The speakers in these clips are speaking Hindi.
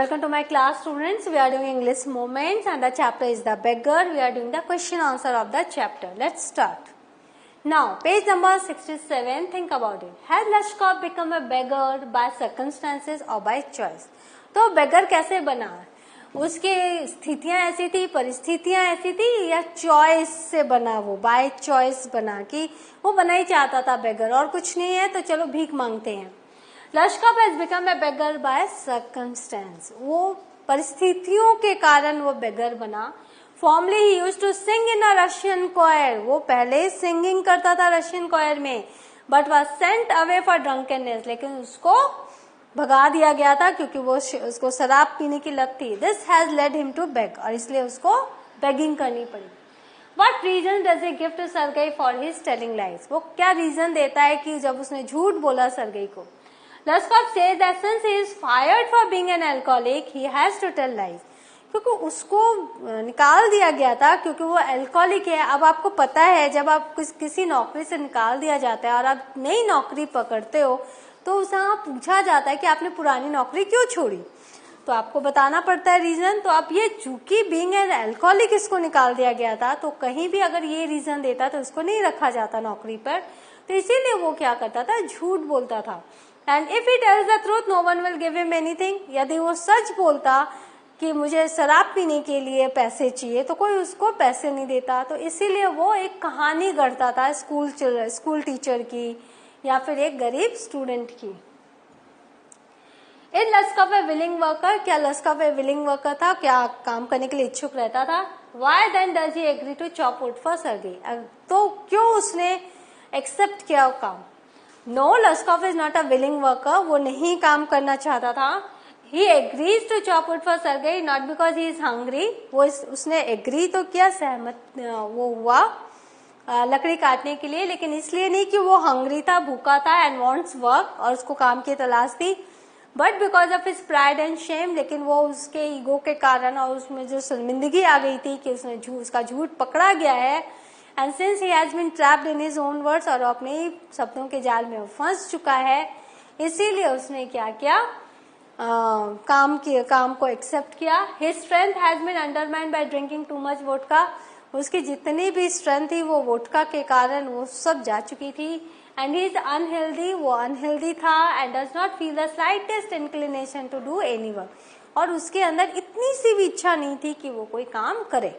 Welcome to my class, students. We are doing English moments and the chapter is the beggar. We are doing the question answer of the chapter. Let's start. Now, page number 67. Think about it. Has Lashkov become a beggar by circumstances or by choice? तो beggar कैसे बना? उसकी स्थितियां ऐसी थी, परिस्थितियां ऐसी थी, या चॉइस से बना? वो बाय चॉइस बना कि वो बना ही चाहता था beggar, और कुछ नहीं है तो चलो भीख मांगते हैं. Lashkov has become a beggar by circumstance. वो परिस्थितियों के कारण वो beggar बना. Formerly he used to sing in a Russian choir. वो पहले सिंगिंग करता था रशियन choir में, but was sent away for drunkenness. लेकिन उसको भगा दिया गया था क्योंकि वो उसको शराब पीने की लत थी. This has led him to beg, और इसलिए उसको begging करनी पड़ी. What reason does he give to Sergei for his telling lies? वो क्या रीजन देता है कि जब उसने झूठ बोला सर्गेई को? Lashkov says that since he is fired for being an alcoholic, he has to tell lies. क्योंकि उसको निकाल दिया गया था क्योंकि वो अल्कोहलिक है. अब आपको पता है जब आप किसी नौकरी से निकाल दिया जाता है और आप नई नौकरी पकड़ते हो तो उसे पूछा जाता है कि आपने पुरानी नौकरी क्यों छोड़ी, तो आपको बताना पड़ता है रीजन. तो अब ये चूंकि बीइंग एन अल्कोहलिक इसको निकाल दिया गया था तो कहीं भी अगर ये रीजन देता तो उसको नहीं रखा जाता नौकरी पर. तो इसीलिए वो क्या करता था, झूठ बोलता था. And if he tells the truth, no one will give him anything. यदि वो सच बोलता कि मुझे शराब पीने के लिए पैसे चाहिए तो कोई उसको पैसे नहीं देता. तो इसीलिए वो एक कहानी गढ़ता था स्कूल टीचर की या फिर एक गरीब स्टूडेंट की. इन Lashkov a willing worker? क्या Lashkov a willing worker था? क्या काम करने के लिए इच्छुक रहता था? Why then does he agree to chop wood for Sergei? तो क्यों उसने एक्सेप्ट किया वो काम? No, Lashkov is not a willing worker. वो नहीं काम करना चाहता था. He agrees to chop wood for Sergei not because he is hungry. वो उसने agree तो किया, सहमत वो हुआ लकड़ी काटने के लिए, लेकिन इसलिए नहीं कि वो hungry था, भूखा था and wants work और उसको काम की तलाश थी. But because of his pride and shame, लेकिन वो उसके ईगो के कारण और उसमें जो शर्मिंदगी आ गई थी कि उसका झूठ पकड़ा गया है. And since he has been trapped in his own words, और अपने ही शब्दों के जाल में फंस चुका है, इसीलिए उसने क्या किया, काम को एक्सेप्ट किया. His strength has been undermined by drinking too much vodka. उसकी जितनी भी स्ट्रेंथ थी वो वोडका के कारण वो सब जा चुकी थी. And he is unhealthy. वो अनहेल्दी था and does not feel the slightest inclination to do any work. और उसके अंदर इतनी सी भी इच्छा नहीं थी कि वो कोई काम करे.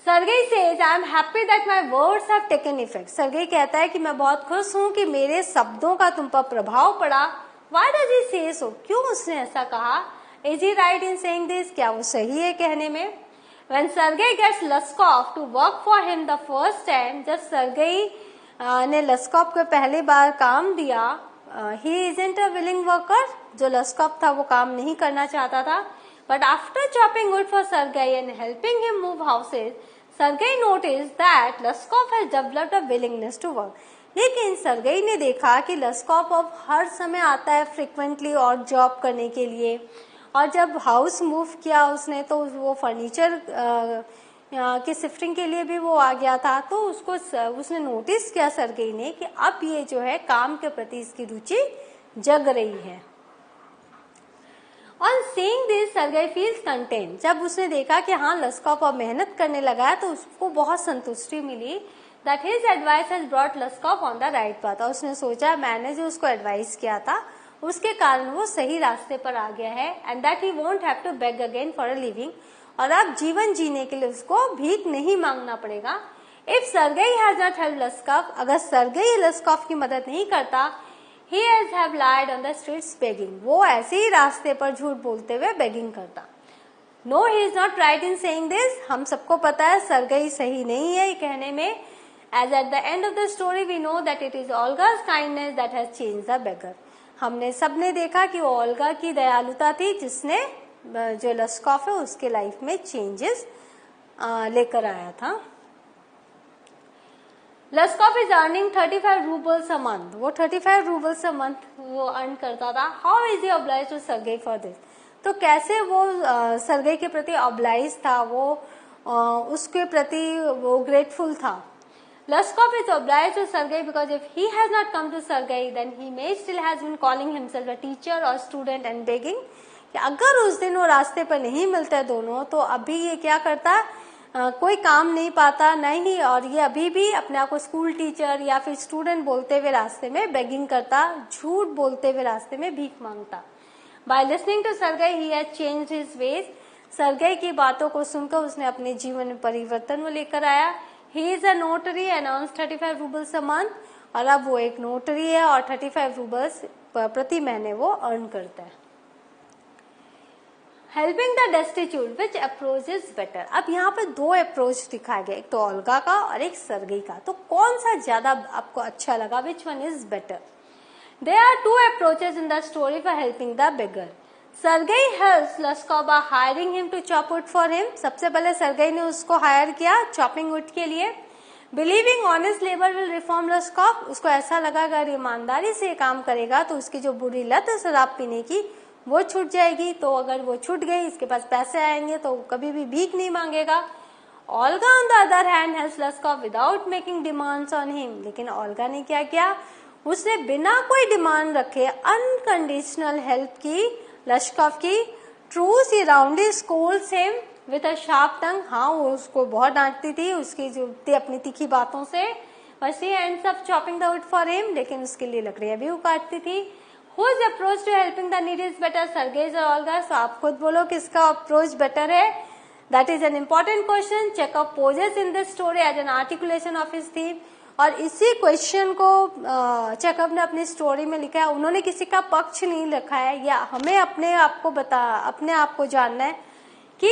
Sergei says, I am happy that my words have taken effect. Sergei कहता है कि मैं बहुत खुश हूँ कि मेरे शब्दों का तुम पर प्रभाव पड़ा. Why does he say so? क्यों उसने ऐसा कहा? Is he right in saying this? क्या वो सही है कहने में? When Sergei gets Lashkov to work for him the first time, जब Sergei ने Lashkov को पहली बार काम दिया, he isn't a willing worker. जो Lashkov था वो काम नहीं करना चाहता था. But after chopping wood for Sergei and helping him move houses, Sergei noticed that Lashkov has developed a willingness to work. लेकिन सर्गेई ने देखा कि Lashkov अब हर समय आता है फ्रिक्वेंटली और जॉब करने के लिए, और जब हाउस मूव किया उसने तो वो फर्नीचर की शिफ्टिंग के लिए भी वो आ गया था. तो उसने नोटिस किया सर्गेई ने कि अब ये जो है काम के प्रति इसकी रुचि जग रही है. On seeing this, Sergei feels content. जब उसने देखा कि हाँ Lashkov अब मेहनत करने लगा है तो उसको बहुत संतुष्टि मिली. That his advice has brought Lashkov on the right path. और उसने सोचा मैंने जो उसको एडवाइस किया था उसके कारण वो सही रास्ते पर आ गया है. And that he won't have to beg again for a living. और अब जीवन जीने के लिए उसको भीख नहीं मांगना पड़ेगा. If Sergei has not helped Lashkov, अगर सर्गेई Lashkov की मदद नहीं करता, he has have lied on the streets begging. वो ऐसे ही रास्ते पर झूठ बोलते हुए begging करता. No, he is not right in saying this. हम सबको पता है सर्गेई सही नहीं है ये कहने में. As at the end of the story we know that it is Olga's kindness that has changed the beggar. हमने सबने देखा कि वो ओल्गा की दयालुता थी जिसने जो Lashkov है उसके लाइफ में चेंजेस लेकर आया था. Lashkov is earning 35 rubles a month. वो 35 rubles a month वो अर्न करता था. How is he obliged to Sergei for this? तो कैसे वो सर्गेई के प्रति obliged था, वो उसके प्रति वो ग्रेटफुल था. Luskov is obliged to Sergei because if he has not come to Sergei, then he may still has been calling himself a teacher or student and begging. कि अगर उस दिन वो रास्ते पर नहीं मिलते दोनों, तो अभी ये क्या करता, कोई काम नहीं पाता नहीं, और ये अभी भी अपने आप को स्कूल टीचर या फिर स्टूडेंट बोलते हुए रास्ते में बेगिंग करता, झूठ बोलते हुए रास्ते में भीख मांगता. By listening to Sergei, he has changed his ways. सर्गई की बातों को सुनकर उसने अपने जीवन में परिवर्तन वो लेकर आया. He is a notary and earns 35 rubles a month. और अब वो एक नोटरी है और 35 रूबल्स प्रति महीने वो अर्न करता है. Helping the destitute, which approach is better. अब यहाँ पे दो अप्रोच दिखाए गए, एक तो ओल्गा का और एक सर्गई का. तो कौन सा ज्यादा आपको अच्छा लगा, which one is better. There are two approaches in the story for helping the beggar. Sergei helps Luskov by hiring him to chop wood for him. सबसे पहले सर्गई ने उसको हायर किया चॉपिंग वुड के लिए. Believing honest labor will reform Luskov, उसको ऐसा लगा अगर ईमानदारी से काम करेगा तो उसकी जो बुरी लत है शराब पीने की वो छूट जाएगी. तो अगर वो छूट गई, इसके पास पैसे आएंगे तो कभी भी भीख नहीं मांगेगा. Olga on the other hand helps Luskov without making demands on him. लेकिन ओल्गा ने क्या किया, उसने बिना कोई डिमांड रखे अनकंडीशनल हेल्प की लस्कॉव की. True she roundly scolds him with a sharp tongue. हाँ, वो उसको बहुत डांटती थी उसकी जो अपनी तीखी बातों से. But she ends up chopping the wood for him, लेकिन उसके लिए लकड़ियां भी वो काटती थी. Whose approach to helping the needy is better, Sergei's और ओल्गा. सो आप खुद बोलो किसका अप्रोच बेटर है. That is an important question. Chekhov poses in this story as an articulation of his theme. और इसी क्वेश्चन को चेकअप ने अपनी स्टोरी में लिखा है. उन्होंने किसी का पक्ष नहीं लिखा है, या हमें अपने आप को जानना है कि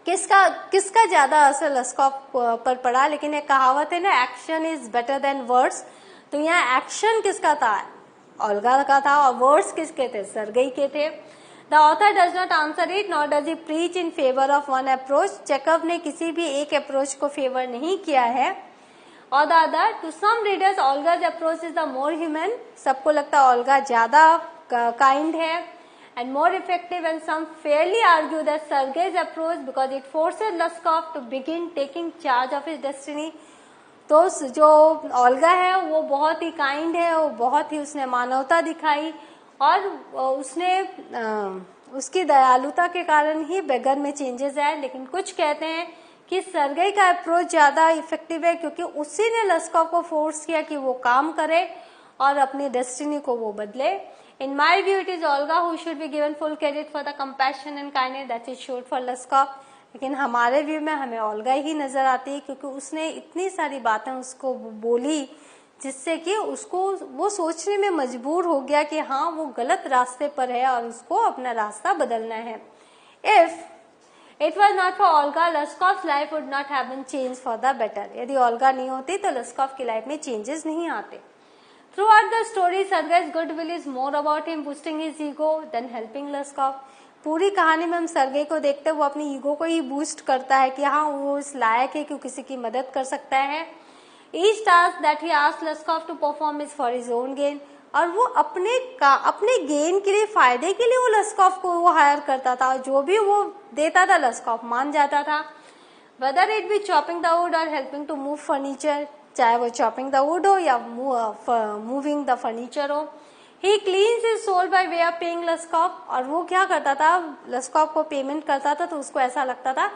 किसका ज्यादा असर लस्कॉव पर पड़ा. लेकिन एक कहावत है ना, action is better than words. तो यहाँ एक्शन किसका था, ओल्गा का था, और वर्ड्स किसके थे, सर्गई के थे. The author does not answer it, nor does he preach in favor of one approach. Checkup ने किसी भी एक अप्रोच को फेवर नहीं किया है. और the other, to some readers, Olga's approach is the more human. सबको लगता है ओल्गा ज्यादा काइंड है and more effective, and some fairly argue that Sergei's approach because it forces Luskov to begin taking charge of his destiny. तो जो ओल्गा है वो बहुत ही काइंड है, वो बहुत ही उसने मानवता दिखाई और उसने उसकी दयालुता के कारण ही बेगर में चेंजेस आए. लेकिन कुछ कहते हैं कि सर्गई का अप्रोच ज्यादा इफेक्टिव है क्योंकि उसी ने लस्कॉव को फोर्स किया कि वो काम करे और अपनी डेस्टिनी को वो बदले. In my view it is Olga who should be given full credit for the compassion and kindness that is showed for Laskov. लेकिन हमारे व्यू में हमें ओल्गा ही नजर आती है क्योंकि उसने इतनी सारी बातें उसको बोली जिससे कि उसको वो सोचने में मजबूर हो गया कि हाँ वो गलत रास्ते पर है और उसको अपना रास्ता बदलना है. If it was not for Olga, Laskov's life would not have been change for the better. यदि ओल्गा नहीं होती तो लस्कॉव की लाइफ में चेंजेस नहीं आते. Throughout the story Sergei's goodwill is more about him boosting his ego than helping Laskov. पूरी कहानी में हम सर्गेई को देखते हैं वो अपनी ईगो को ही बूस्ट करता है कि हाँ वो इस लायक है कि किसी की मदद कर सकता है. Each task that he asked Luskov to perform is for his own gain. और वो अपने गेन के लिए, फायदे के लिए वो लस्कॉव को वो हायर करता था. जो भी वो देता था लस्कॉव मान जाता था. Whether it be chopping the wood or helping to move furniture, चाहे वो chopping the wood हो या moving the furniture हो. He cleans his soul by way of paying Luskov. और वो क्या करता था, लस्कॉव को पेमेंट करता था तो उसको ऐसा लगता था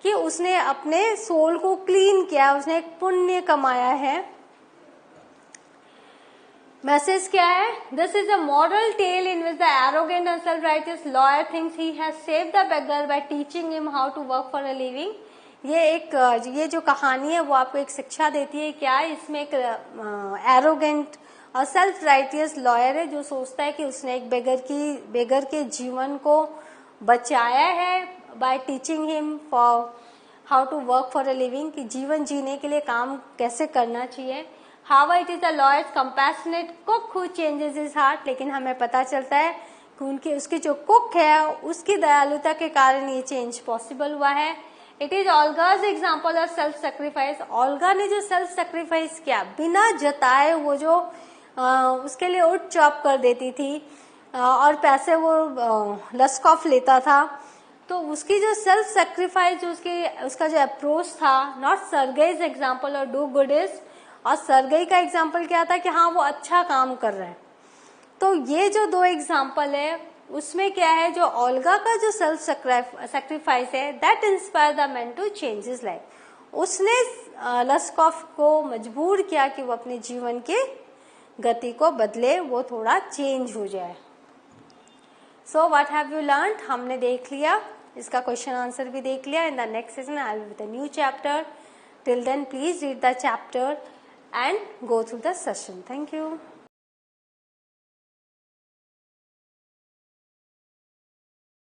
कि उसने अपने सोल को क्लीन किया, उसने एक पुण्य कमाया है. मैसेज क्या है, this is a moral tale in which the arrogant and self righteous lawyer thinks he has saved the beggar by teaching him how to work for a living. ये जो कहानी है वो आपको एक शिक्षा देती है. क्या इसमें एक एरोगेंट और सेल्फ राइटियस लॉयर है जो सोचता है कि उसने एक बेगर के जीवन को बचाया है by teaching him for how to work for a living, कि जीवन जीने के लिए काम कैसे करना चाहिए. However, it is the lawyer's compassionate cook who changes his heart. लेकिन हमें पता चलता है कि उसकी जो कुक है उसकी दयालुता के कारण ये चेंज पॉसिबल हुआ है. It is Olga's example of self sacrifice. Olga ने जो सेल्फ सेक्रीफाइस किया बिना जताए, वो जो उसके लिए वुड चॉप कर देती थी और पैसे वो लस्कॉव लेता था. तो उसकी जो सेल्फ सेक्रीफाइस, जो उसका जो अप्रोच था, नॉट सर्गेज एग्जाम्पल और डू गुड इज, और सर्गेई का एग्जाम्पल क्या था कि हाँ वो अच्छा काम कर रहे हैं। तो ये जो दो एग्जाम्पल है उसमें क्या है, जो ओल्गा का जो सेल्फ सेक्रीफाइस है that inspire the man to change his life. उसने लस्कॉफ को मजबूर किया कि वो अपने जीवन के गति को बदले, वो थोड़ा चेंज हो जाए। So what have you learn, हमने देख लिया, इसका क्वेश्चन आंसर भी देख लिया। In the next session I will with a new chapter. Till then, please read the chapter and go through the session. Thank you.